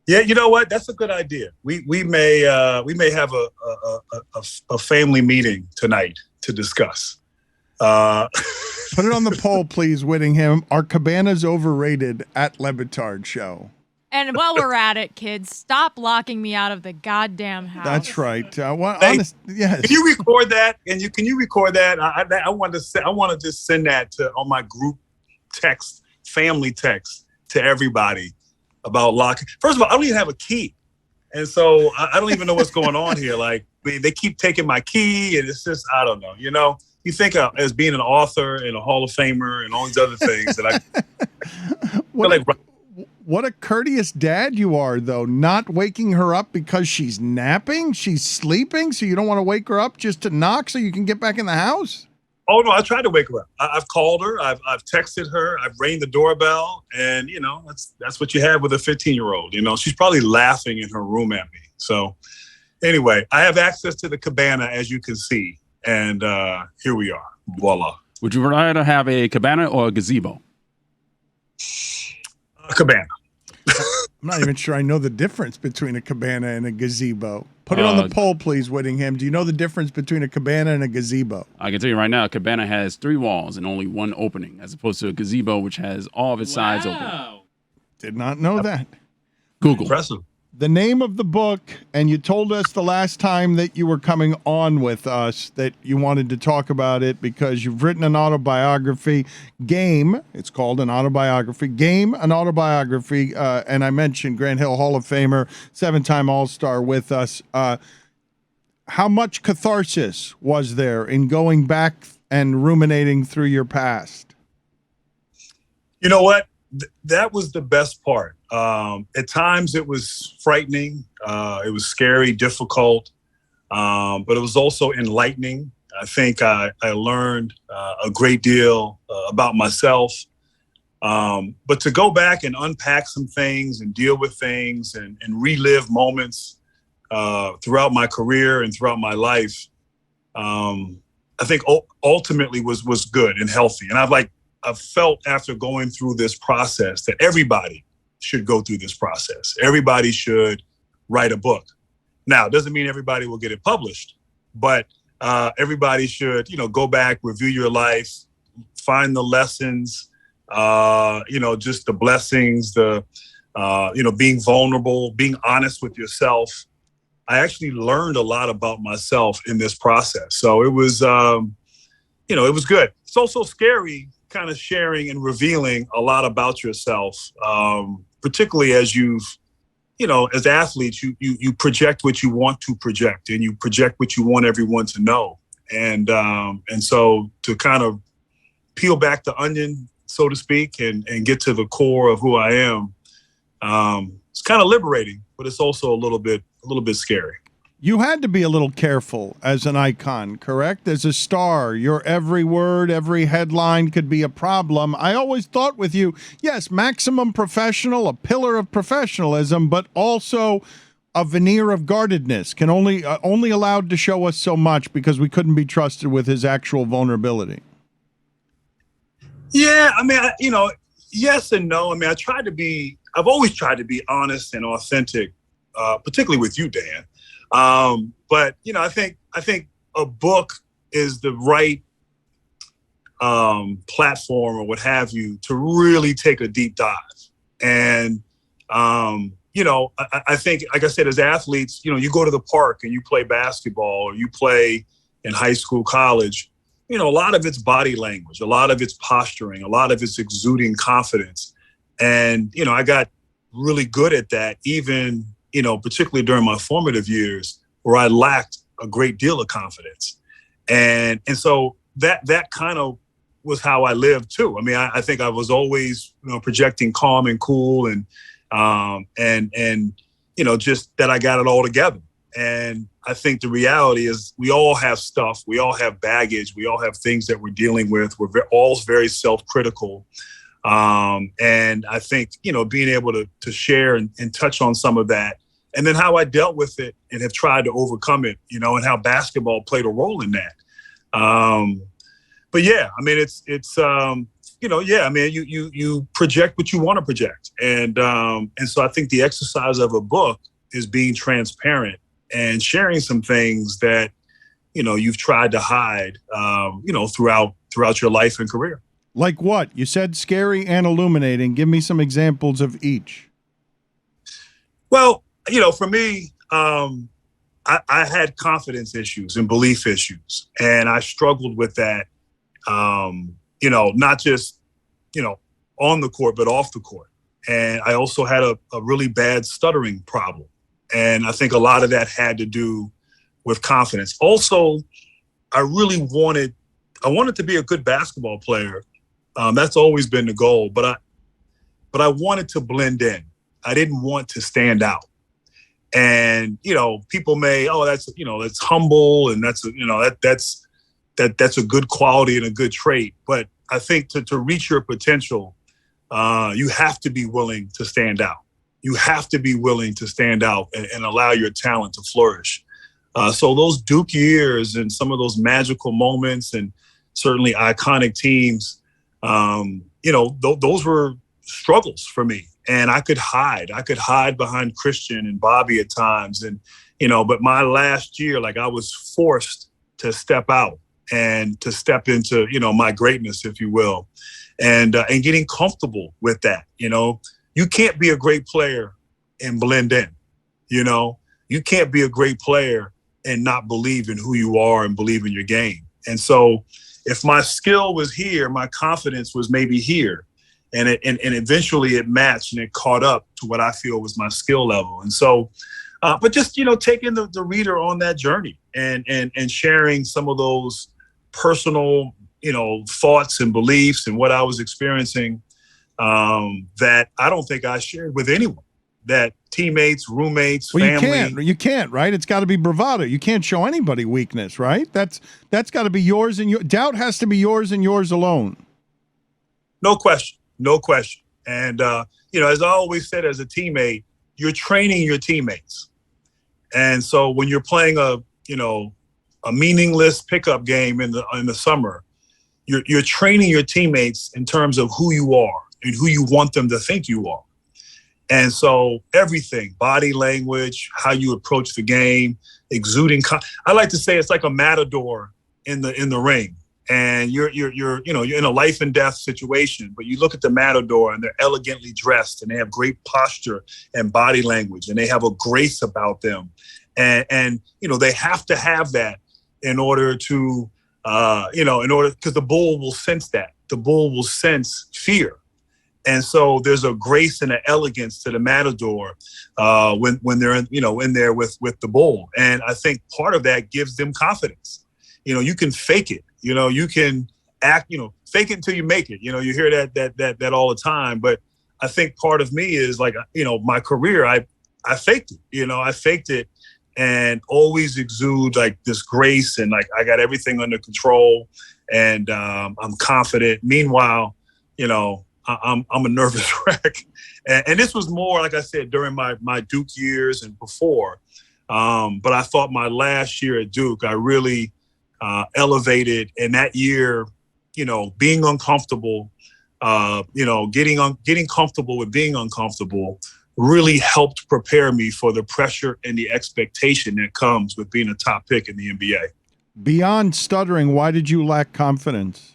Yeah, you know what? That's a good idea. We may have a family meeting tonight to discuss. Put it on the poll, please, Whittingham. Are cabanas overrated at Le Batard Show? And while we're at it, kids, stop locking me out of the goddamn house. That's right. Yes. Can you record that? And can you record that? I want to just send that on my group text, family text, to everybody about locking. First of all, I don't even have a key, and so I don't even know what's going on here. Like they keep taking my key, and it's just I don't know. You think as being an author and a Hall of Famer and all these other things that What a courteous dad you are, though, not waking her up because she's napping. She's sleeping, so you don't want to wake her up just to knock so you can get back in the house? Oh, no, I tried to wake her up. I've called her. I've texted her. I've rang the doorbell. And, that's what you have with a 15-year-old. She's probably laughing in her room at me. So anyway, I have access to the Cabana, as you can see. And here we are. Voila. Would you rather have a cabana or a gazebo? A cabana. I'm not even sure I know the difference between a cabana and a gazebo. Put it on the poll, please, Whittingham. Do you know the difference between a cabana and a gazebo? I can tell you right now, a cabana has 3 walls and only 1 opening, as opposed to a gazebo, which has all of its sides open. Did not know that. Google. Impressive. The name of the book, and you told us the last time that you were coming on with us that you wanted to talk about it because you've written an autobiography. Game, it's called an autobiography. Game, an autobiography. And I mentioned Grant Hill Hall of Famer, 7-time All-Star with us. How much catharsis was there in going back and ruminating through your past? You know what? That was the best part. At times it was frightening. It was scary, difficult, but it was also enlightening. I think I learned a great deal about myself. But to go back and unpack some things and deal with things and relive moments throughout my career and throughout my life, I think ultimately was good and healthy. And I've felt after going through this process that everybody should go through this process. Everybody should write a book. Now, it doesn't mean everybody will get it published, but everybody should, go back, review your life, find the lessons, just the blessings, being vulnerable, being honest with yourself. I actually learned a lot about myself in this process. So it was, it was good. It's also scary kind of sharing and revealing a lot about yourself, particularly as as athletes, you project what you want to project, and you project what you want everyone to know. And so to kind of peel back the onion, so to speak, and get to the core of who I am, it's kind of liberating, but it's also a little bit scary. You had to be a little careful as an icon, correct? As a star, your every word, every headline could be a problem. I always thought with you, yes, maximum professional, a pillar of professionalism, but also a veneer of guardedness, can only allowed to show us so much because we couldn't be trusted with his actual vulnerability. Yeah, I mean, yes and no. I mean, I've always tried to be honest and authentic, particularly with you, Dan. But I think a book is the right platform or what have you to really take a deep dive. And I think, like I said, as athletes, you go to the park and you play basketball or you play in high school, college. A lot of it's body language, a lot of it's posturing, a lot of it's exuding confidence. And I got really good at that, even particularly during my formative years, where I lacked a great deal of confidence. And so that kind of was how I lived too. I mean, I think I was always, projecting calm and cool and just that I got it all together. And I think the reality is we all have stuff, we all have baggage, we all have things that we're dealing with. We're all very self-critical. And I think, being able to share and touch on some of that, and then how I dealt with it and have tried to overcome it, and how basketball played a role in that. But yeah, I mean, you project what you want to project. And so I think the exercise of a book is being transparent and sharing some things that, you've tried to hide, throughout your life and career. Like what? You said scary and illuminating. Give me some examples of each. Well, for me, I had confidence issues and belief issues, and I struggled with that, not just, on the court, but off the court. And I also had a really bad stuttering problem. And I think a lot of that had to do with confidence. Also, I wanted to be a good basketball player. That's always been the goal, but I wanted to blend in. I didn't want to stand out. And, people may, that's humble and that's a good quality and a good trait. But I think to reach your potential, you have to be willing to stand out. You have to be willing to stand out and allow your talent to flourish. So those Duke years and some of those magical moments and certainly iconic teams, those were struggles for me. And I could hide behind Christian and Bobby at times. And, but my last year, I was forced to step out and to step into, my greatness, if you will, and getting comfortable with that. You can't be a great player and blend in, you can't be a great player and not believe in who you are and believe in your game. And so if my skill was here, my confidence was maybe here. And eventually it matched and it caught up to what I feel was my skill level. And so, but just, taking the reader on that journey and sharing some of those personal, thoughts and beliefs and what I was experiencing that I don't think I shared with anyone, that teammates, roommates, family. You can't, right? It's got to be bravado. You can't show anybody weakness, right? That's got to be yours, and doubt has to be yours and yours alone. No question. And, as I always said, as a teammate, you're training your teammates. And so when you're playing a meaningless pickup game in the summer, you're training your teammates in terms of who you are and who you want them to think you are. And so everything, body language, how you approach the game, exuding. I like to say it's like a matador in the ring, and you're in a life and death situation. But you look at the matador, and they're elegantly dressed, and they have great posture and body language, and they have a grace about them, and they have to have that in order to because the bull will sense that. The bull will sense fear. And so there's a grace and an elegance to the matador when they're in there with the bull. And I think part of that gives them confidence. You can fake it. You can act. Fake it until you make it. You hear that all the time. But I think part of me is like my career. I faked it. I faked it and always exude like this grace and like I got everything under control and I'm confident. Meanwhile, I'm a nervous wreck. And this was more, like I said, during my Duke years and before. But I thought my last year at Duke, I really elevated. And that year, being uncomfortable, getting comfortable with being uncomfortable really helped prepare me for the pressure and the expectation that comes with being a top pick in the NBA. Beyond stuttering, why did you lack confidence?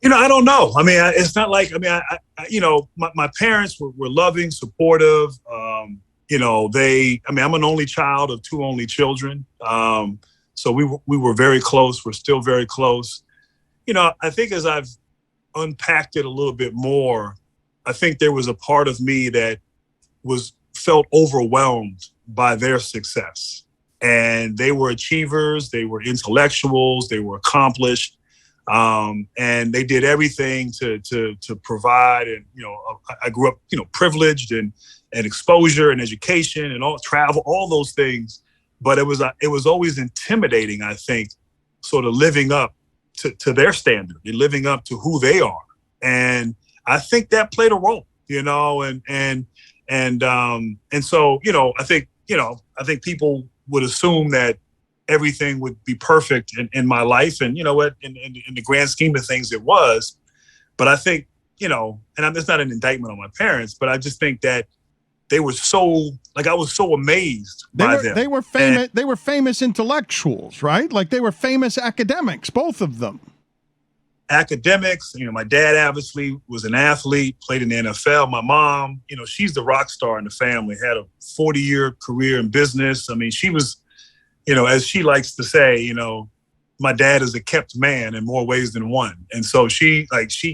I don't know. I mean, it's not like, my parents were loving, supportive. I'm an only child of two only children. So we were very close. We're still very close. I think as I've unpacked it a little bit more, I think there was a part of me that felt overwhelmed by their success. And they were achievers. They were intellectuals. They were accomplished. And they did everything to provide. And, I grew up, privileged and exposure and education and all travel, all those things. But it was always intimidating, I think, sort of living up to their standard and living up to who they are. And I think that played a role, and so, I think people would assume that everything would be perfect in my life. And in the grand scheme of things, it was. But I think, and it's not an indictment on my parents, but I just think that they were so, I was so amazed by them. They were famous. They were famous intellectuals, right? Like they were famous academics, both of them. Academics, my dad obviously was an athlete, played in the NFL. My mom, she's the rock star in the family, had a 40-year career in business. I mean, she was, as she likes to say, my dad is a kept man in more ways than one. And so she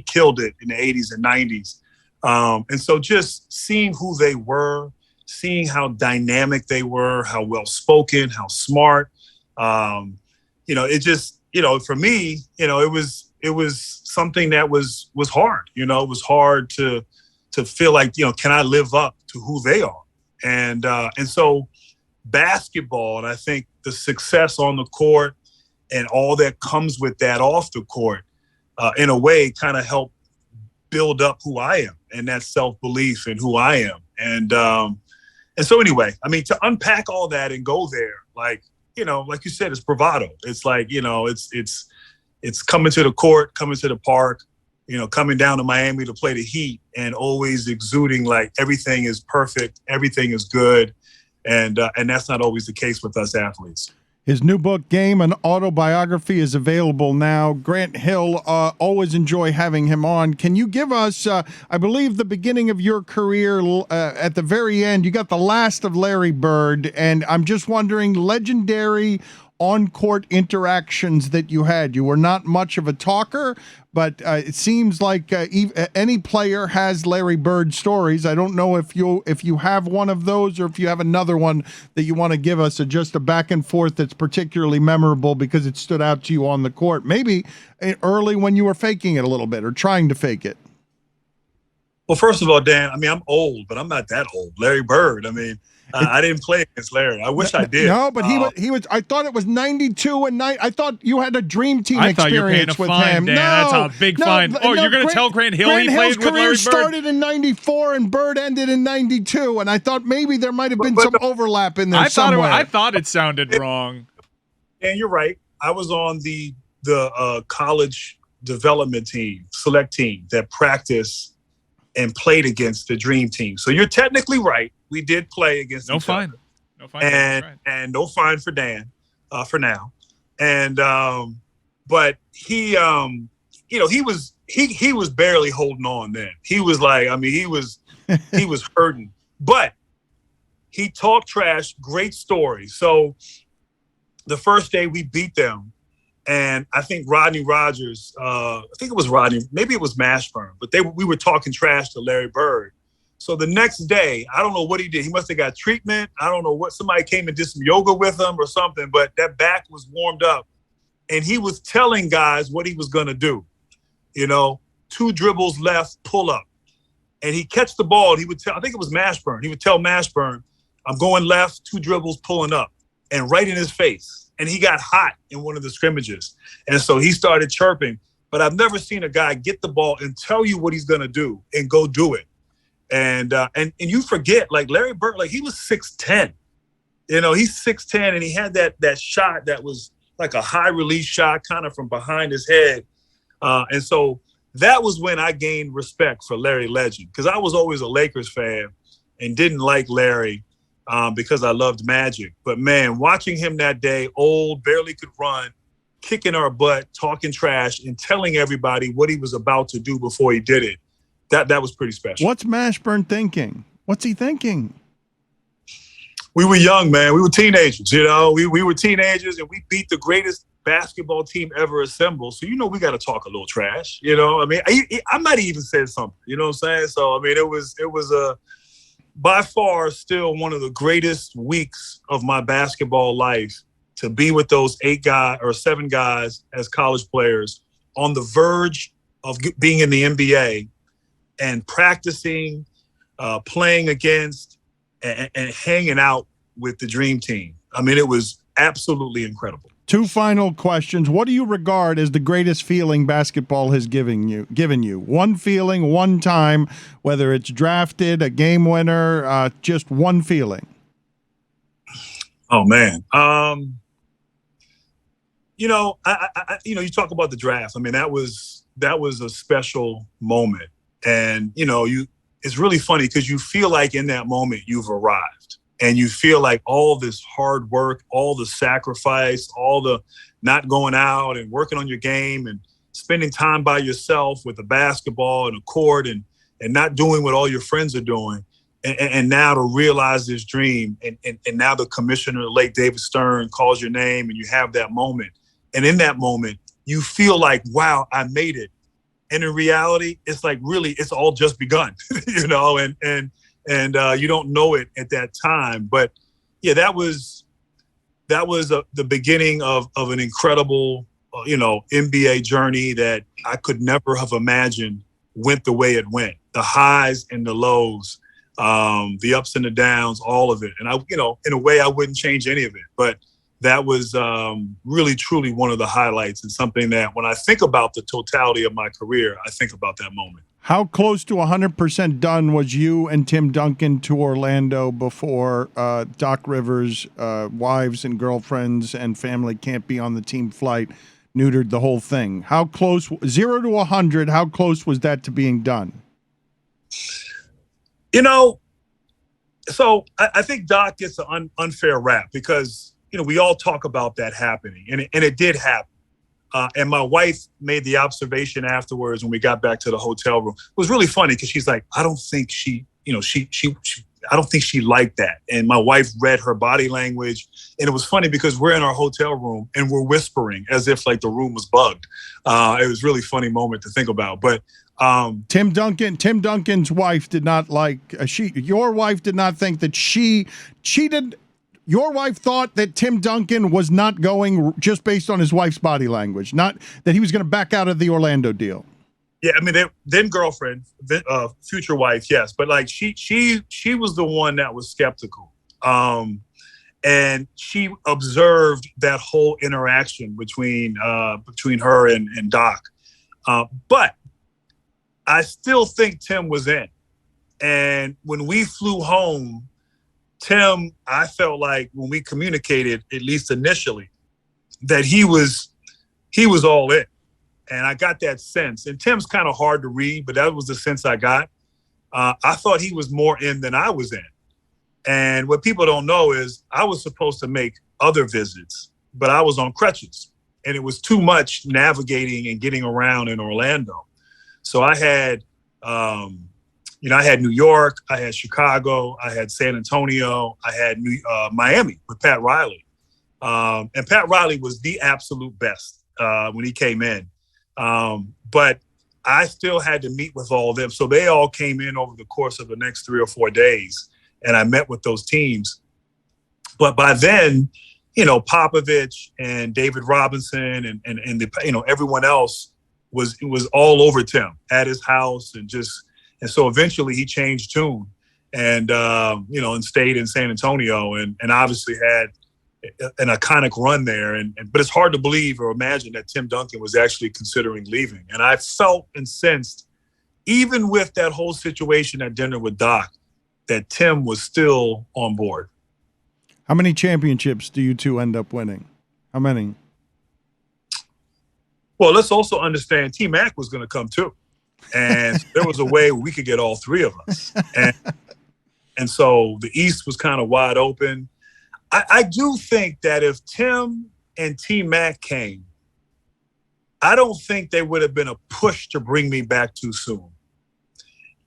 killed it in the 80s and 90s. And so just seeing who they were, seeing how dynamic they were, how well-spoken, how smart, it just, for me, it was something that was hard. It was hard to feel like, can I live up to who they are? And so basketball, and I think the success on the court and all that comes with that off the court, in a way, kind of helped build up who I am and that self-belief in who I am. And so anyway, I mean, to unpack all that and go there, like you said, it's bravado. It's like, it's coming to the court, coming to the park, coming down to Miami to play the Heat and always exuding like everything is perfect, everything is good. And that's not always the case with us athletes. His new book, Game, an Autobiography, is available now. Grant Hill, always enjoy having him on. Can you give us, I believe, the beginning of your career at the very end? You got the last of Larry Bird, and I'm just wondering, legendary on-court interactions that you had. You were not much of a talker, but it seems like any player has Larry Bird stories. I don't know if you have one of those or if you have another one that you want to give us, just a back and forth that's particularly memorable because it stood out to you on the court. Maybe early when you were faking it a little bit or trying to fake it. Well, first of all, Dan, I mean, I'm old, but I'm not that old. Larry Bird, I mean, I didn't play against Larry. I wish I did. No, but he was. I thought it was 92 and 9. I thought you had a dream team experience with him. Dan. No, that's a big fine. Oh, you're going to tell Grant Hill he played with Larry Bird? Grant Hill's career started in 94 and Bird ended in 92, and I thought maybe there might have been some overlap in there somewhere. I thought it sounded wrong. And you're right. I was on the college development team, select team that practiced and played against the Dream Team. So you're technically right. We did play against each other. No fine. And no fine for Dan for now. And but he he was barely holding on then. He was like, I mean, he was hurting. But he talked trash, great story. So the first day we beat them, and I think Rodney Rogers, I think it was Rodney, maybe it was Mashburn, but we were talking trash to Larry Bird. So the next day, I don't know what he did. He must have got treatment. I don't know what, somebody came and did some yoga with him or something, but that back was warmed up. And he was telling guys what he was going to do. 2 dribbles left, pull up. And he catch the ball, and he would tell, I think it was Mashburn. He would tell Mashburn, I'm going left, 2 dribbles, pulling up. And right in his face. And he got hot in one of the scrimmages. And so he started chirping. But I've never seen a guy get the ball and tell you what he's going to do and go do it. And you forget, like Larry Bird, like he was 6'10". He's 6'10", and he had that shot that was like a high release shot kind of from behind his head. And so that was when I gained respect for Larry Legend, because I was always a Lakers fan and didn't like Larry because I loved Magic. But man, watching him that day, old, barely could run, kicking our butt, talking trash, and telling everybody what he was about to do before he did it, that was pretty special. What's Mashburn thinking? What's he thinking? We were young, man. We were teenagers, We were teenagers, and we beat the greatest basketball team ever assembled. So, we got to talk a little trash, I mean, I might have even said something, you know what I'm saying? So, I mean, it was by far still one of the greatest weeks of my basketball life, to be with those 7 guys as college players on the verge of being in the NBA and practicing, playing against, and hanging out with the Dream Team. I mean, it was absolutely incredible. 2 final questions. What do you regard as the greatest feeling basketball has given you? One feeling, one time, whether it's drafted, a game winner, just one feeling. Oh man. You talk about the draft. I mean, that was a special moment. And, it's really funny because you feel like in that moment you've arrived, and you feel like all this hard work, all the sacrifice, all the not going out and working on your game and spending time by yourself with a basketball and a court and not doing what all your friends are doing. And now to realize this dream, and now the commissioner, late David Stern, calls your name, and you have that moment. And in that moment, you feel like, wow, I made it. And in reality, it's like, really, it's all just begun, and you don't know it at that time. But yeah, that was the beginning of an incredible, NBA journey that I could never have imagined went the way it went. The highs and the lows, the ups and the downs, all of it. And in a way, I wouldn't change any of it. But that was really, truly one of the highlights, and something that when I think about the totality of my career, I think about that moment. How close to 100% done was you and Tim Duncan to Orlando before Doc Rivers' wives and girlfriends and family can't be on the team flight, neutered the whole thing? How close, 0 to 100, how close was that to being done? So I think Doc gets an unfair rap because, we all talk about that happening, and it did happen. And my wife made the observation afterwards when we got back to the hotel room. It was really funny because she's like, I don't think she liked that. And my wife read her body language. And it was funny because we're in our hotel room and we're whispering as if like the room was bugged. It was a really funny moment to think about. But Tim Duncan's wife did not like, your wife did not think that she did. Your wife thought that Tim Duncan was not going just based on his wife's body language, not that he was going to back out of the Orlando deal. Yeah, I mean, then girlfriend, future wife, yes, but like she was the one that was skeptical, and she observed that whole interaction between her and Doc, but I still think Tim was in, and when we flew home. Tim, I felt like when we communicated, at least initially, that he was all in. And I got that sense. And Tim's kind of hard to read, but that was the sense I got. I thought he was more in than I was in. And what people don't know is I was supposed to make other visits, but I was on crutches. And it was too much navigating and getting around in Orlando. So I had, I had New York, I had Chicago, I had San Antonio, I had Miami with Pat Riley. And Pat Riley was the absolute best when he came in. But I still had to meet with all of them. So they all came in over the course of the next 3 or 4 days, and I met with those teams. But by then, Popovich and David Robinson and the, everyone else was all over Tim at his house, and so eventually he changed tune and stayed in San Antonio and obviously had an iconic run there. But it's hard to believe or imagine that Tim Duncan was actually considering leaving. And I felt and sensed, even with that whole situation at dinner with Doc, that Tim was still on board. How many championships do you two end up winning? How many? Well, let's also understand T-Mac was going to come too. And there was a way we could get all three of us. And so the East was kind of wide open. I do think that if Tim and T-Mac came, I don't think there would have been a push to bring me back too soon.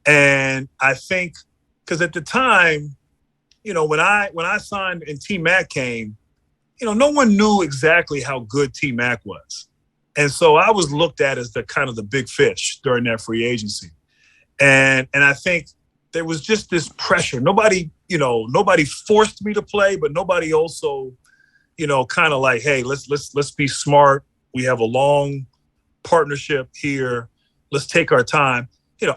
And I think, because at the time, when I signed and T-Mac came, no one knew exactly how good T-Mac was. And so I was looked at as the kind of the big fish during that free agency. And I think there was just this pressure. Nobody forced me to play, but nobody also, kind of like, hey, let's be smart. We have a long partnership here. Let's take our time.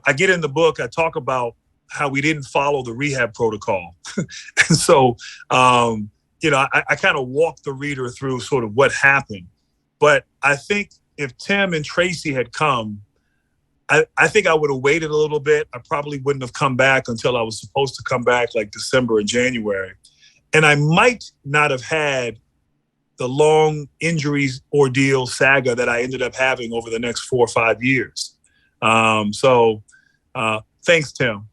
I get in the book, I talk about how we didn't follow the rehab protocol. And so, I kind of walked the reader through sort of what happened. But I think if Tim and Tracy had come, I think I would have waited a little bit. I probably wouldn't have come back until I was supposed to come back like December and January. And I might not have had the long injuries ordeal saga that I ended up having over the next 4 or 5 years. So thanks, Tim.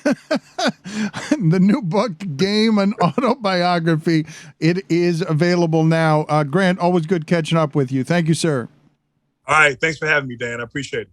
The new book, Game, an Autobiography, it is available now. Grant, always good catching up with you. Thank you, sir. All right. Thanks for having me, Dan. I appreciate it.